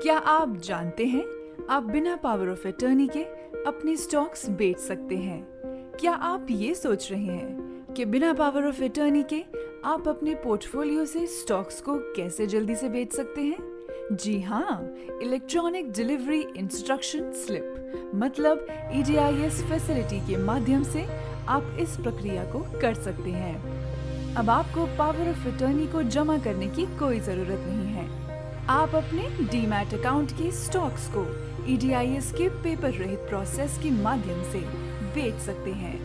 क्या आप जानते हैं आप बिना पावर ऑफ अटर्नी के अपने स्टॉक्स बेच सकते हैं? क्या आप ये सोच रहे हैं कि बिना पावर ऑफ अटर्नी के आप अपने पोर्टफोलियो से स्टॉक्स को कैसे जल्दी से बेच सकते हैं? जी हाँ, इलेक्ट्रॉनिक डिलीवरी इंस्ट्रक्शन स्लिप मतलब EDIS फैसिलिटी के माध्यम से आप इस प्रक्रिया को कर सकते हैं। अब आपको पावर ऑफ अटर्नी को जमा करने की कोई जरूरत नहीं है। आप अपने डीमैट अकाउंट के स्टॉक्स को EDIS के पेपर रहित प्रोसेस के माध्यम से बेच सकते हैं।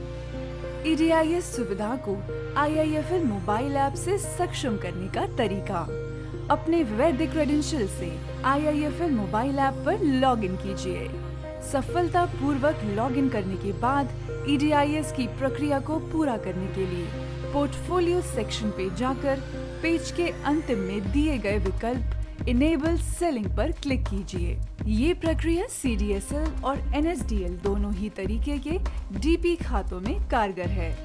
EDIS सुविधा को IIFL मोबाइल ऐप से सक्षम करने का तरीका। अपने वैध क्रेडेंशियल से IIFL मोबाइल ऐप पर लॉगिन कीजिए। सफलतापूर्वक लॉगिन करने के बाद EDIS की प्रक्रिया को पूरा करने के लिए पोर्टफोलियो सेक्शन पे जाकर पेज के अंतिम में दिए गए विकल्प इनेबल सेलिंग पर क्लिक कीजिए। ये प्रक्रिया CDSL और NSDL दोनों ही तरीके के DP खातों में कारगर है।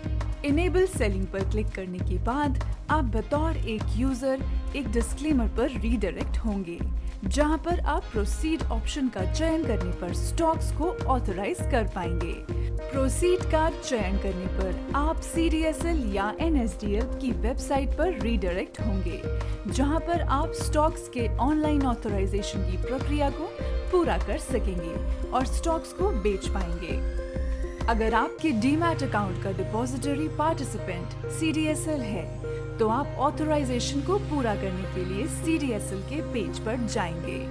इनेबल सेलिंग पर क्लिक करने के बाद आप बतौर एक यूजर एक डिस्क्लेमर पर रीडायरेक्ट होंगे, जहां पर आप प्रोसीड ऑप्शन का चयन करने पर स्टॉक्स को ऑथराइज कर पाएंगे। प्रोसीड का चयन करने पर आप CDSL या NSDL की वेबसाइट पर रीडायरेक्ट होंगे, जहां पर आप स्टॉक्स के ऑनलाइन ऑथराइजेशन की प्रक्रिया को पूरा कर सकेंगे और स्टॉक्स को बेच पाएंगे। अगर आपके डीमैट अकाउंट का डिपॉजिटरी पार्टिसिपेंट CDSL है, तो आप ऑथराइजेशन को पूरा करने के लिए CDSL के पेज पर जाएंगे।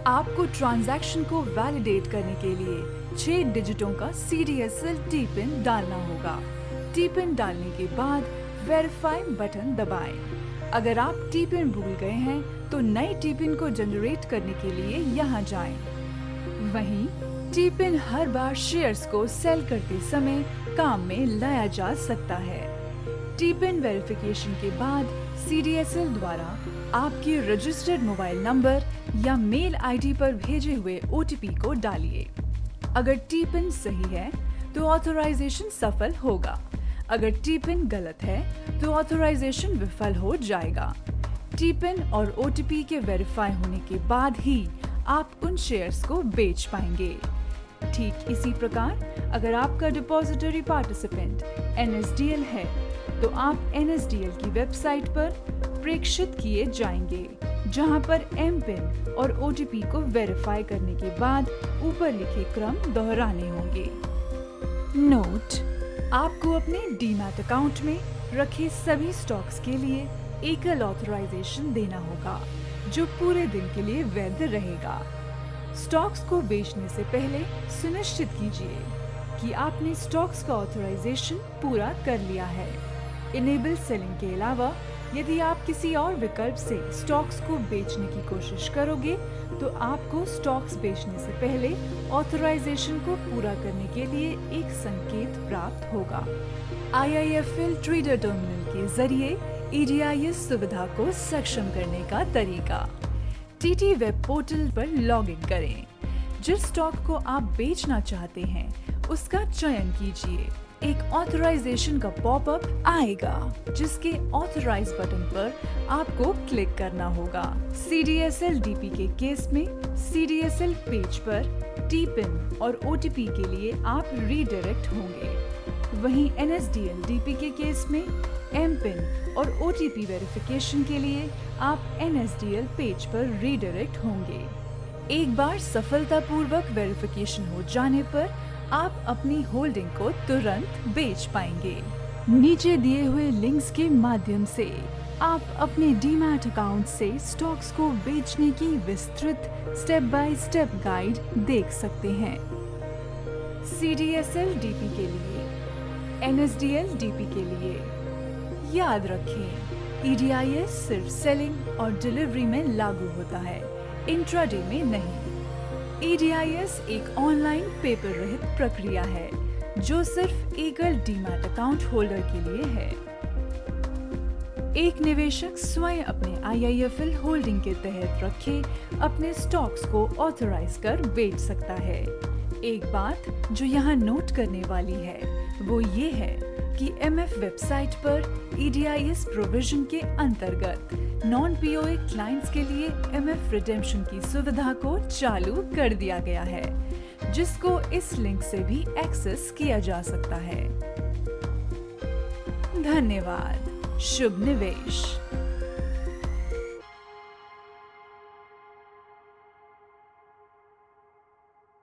आपको ट्रांजैक्शन को वैलिडेट करने के लिए 6 डिजिटों का CDSL टी-पिन डालना होगा। टी-पिन डालने के बाद वेरीफाई बटन दबाएं। अगर आप टी-पिन भूल गए हैं, तो नए टी-पिन को जनरेट करने के लिए यहाँ जाएं। वहीं टी-पिन हर बार शेयर्स को सेल करते समय काम में लाया जा सकता है। टी-पिन वेरिफिकेशन के बाद CDSL द्वारा आपके रजिस्टर्ड मोबाइल नंबर या मेल ID पर भेजे हुए OTP को डालिए। अगर टी-पिन सही है तो ऑथराइजेशन सफल होगा। अगर टी-पिन गलत है तो ऑथराइजेशन विफल हो जाएगा। टी-पिन और OTP के वेरीफाई होने के बाद ही आप उन शेयर्स को बेच पाएंगे। ठीक इसी प्रकार अगर आपका डिपॉजिटरी पार्टिसिपेंट NSDL है, तो आप NSDL की वेबसाइट पर प्रेषित किए जाएंगे, जहां पर MPIN और OTP को वेरीफाई करने के बाद ऊपर लिखे क्रम दोहराने होंगे। नोट: आपको अपने डीमैट अकाउंट में रखे सभी स्टॉक्स के लिए एकल ऑथराइजेशन देना होगा, जो पूरे दिन के लिए वैध रहेगा। स्टॉक्स को बेचने से पहले सुनिश्चित कीजिए कि आपने स्टॉक्स का ऑथराइजेशन पूरा कर लिया है। इनेबल सेलिंग के अलावा यदि आप किसी और विकल्प से स्टॉक्स को बेचने की कोशिश करोगे, तो आपको स्टॉक्स बेचने से पहले ऑथराइजेशन को पूरा करने के लिए एक संकेत प्राप्त होगा। IIFL ट्रेडर टर्मिनल के जरिए EDIS सुविधा को सक्षम करने का तरीका। TT वेब पोर्टल पर लॉगिन करें। जिस स्टॉक को आप बेचना चाहते हैं, उसका चयन कीजिए। एक ऑथराइजेशन का पॉपअप आएगा, जिसके ऑथराइज बटन पर आपको क्लिक करना होगा। CDSL DP के केस में CDSL पेज पर टी-पिन और OTP के लिए आप रीडायरेक्ट होंगे। वहीं NSDL DP के केस में MPIN और OTP वेरिफिकेशन के लिए आप NSDL पेज पर रीडायरेक्ट होंगे। एक बार सफलतापूर्वक वेरिफिकेशन हो जाने पर आप अपनी होल्डिंग को तुरंत बेच पाएंगे। नीचे दिए हुए लिंक्स के माध्यम से आप अपने डीमैट अकाउंट से स्टॉक्स को बेचने की विस्तृत स्टेप बाय स्टेप गाइड देख सकते हैं। CDSL DP के लिए, NSDL DP के लिए याद रखें, EDIS सिर्फ सेलिंग और डिलीवरी में लागू होता है, इंट्राडे में नहीं। EDIS एक ऑनलाइन पेपर रहित प्रक्रिया है, जो सिर्फ एकल डीमैट अकाउंट होल्डर के लिए है। एक निवेशक स्वयं अपने IIFL होल्डिंग के तहत रखे अपने स्टॉक्स को ऑथराइज कर बेच सकता है। एक बात जो यहाँ नोट करने वाली है, वो ये है आपकी एमएफ वेबसाइट पर ईडीआईएस प्रोविजन के अंतर्गत नॉन पीओए क्लाइंट्स के लिए एमएफ रिडेम्पशन की सुविधा को चालू कर दिया गया है, जिसको इस लिंक से भी एक्सेस किया जा सकता है। धन्यवाद। शुभ निवेश।